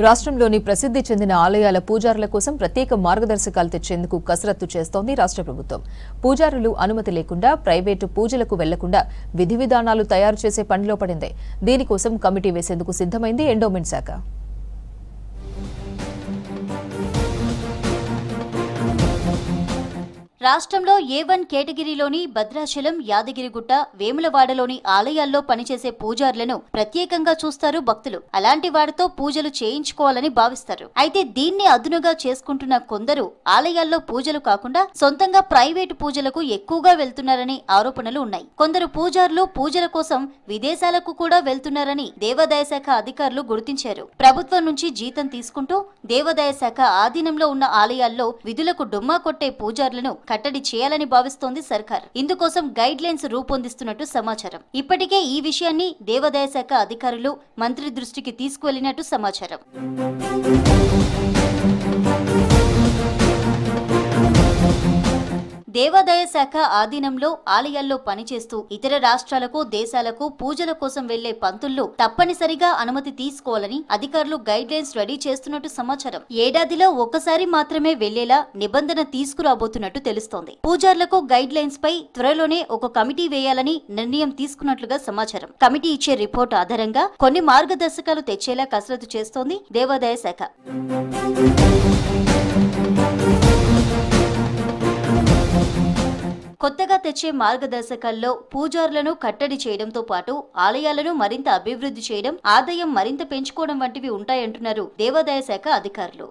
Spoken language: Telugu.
రాష్ట్రంలోని ప్రసిద్ధి చెందిన ఆలయాల పూజారుల కోసం ప్రత్యేక మార్గదర్శకాలు తెచ్చేందుకు కసరత్తు చేస్తోంది రాష్ట్ర ప్రభుత్వం. పూజారులు అనుమతి లేకుండా ప్రైవేటు పూజలకు వెళ్లకుండా విధి విధానాలు తయారు చేసే పనిలో పడింది. దీనికోసం కమిటీ వేసేందుకు సిద్ధమైంది ఎండోమెంట్ శాఖ. రాష్ట్రంలో A1 కేటగిరీలోని భద్రాచలం, యాదగిరిగుట్ట, వేములవాడలోని ఆలయాల్లో పనిచేసే పూజారులను ప్రత్యేకంగా చూస్తారు భక్తులు. అలాంటి వారితో పూజలు చేయించుకోవాలని భావిస్తారు. అయితే దీన్ని అదునుగా చేసుకుంటున్న కొందరు ఆలయాల్లో పూజలు కాకుండా సొంతంగా ప్రైవేటు పూజలకు ఎక్కువగా వెళ్తున్నారని ఆరోపణలు ఉన్నాయి. కొందరు పూజారులు పూజల కోసం విదేశాలకు కూడా వెళ్తున్నారని దేవాదాయ శాఖ అధికారులు గుర్తించారు. ప్రభుత్వం నుంచి జీతం తీసుకుంటూ దేవాదాయ శాఖ ఆధీనంలో ఉన్న ఆలయాల్లో విధులకు డుమ్మా కొట్టే పూజారులను కట్టడి చేయాలని భావిస్తోంది సర్కార్. ఇందుకోసం గైడ్ లైన్స్ రూపొందిస్తున్నట్టు సమాచారం. ఇప్పటికే ఈ విషయాన్ని దేవాదాయ శాఖ అధికారులు మంత్రి దృష్టికి తీసుకువెళ్లినట్టు సమాచారం. దేవాదాయ శాఖ ఆధీనంలో ఆలయాల్లో పనిచేస్తూ ఇతర రాష్ట్రాలకు, దేశాలకు పూజల కోసం వెళ్లే పంతుల్లో తప్పనిసరిగా అనుమతి తీసుకోవాలని అధికారులు గైడ్ లైన్స్ రెడీ చేస్తున్నట్టు సమాచారం. ఏడాదిలో ఒక్కసారి మాత్రమే వెళ్లేలా నిబంధన తీసుకురాబోతున్నట్టు తెలుస్తోంది. పూజారులకు గైడ్ లైన్స్ పై త్వరలోనే ఒక కమిటీ వేయాలని నిర్ణయం తీసుకున్నట్లుగా సమాచారం. కమిటీ ఇచ్చే రిపోర్ట్ ఆధారంగా కొన్ని మార్గదర్శకాలు తెచ్చేలా కసరత్తు చేస్తోంది దేవాదాయ శాఖ. కొత్తగా తెచ్చే మార్గదర్శకాల్లో పూజారులను కట్టడి చేయడంతో పాటు ఆలయాలను మరింత అభివృద్ధి చేయడం, ఆదాయం మరింత పెంచుకోవడం వంటివి ఉంటాయంటున్నారు దేవాదాయ శాఖ అధికారులు.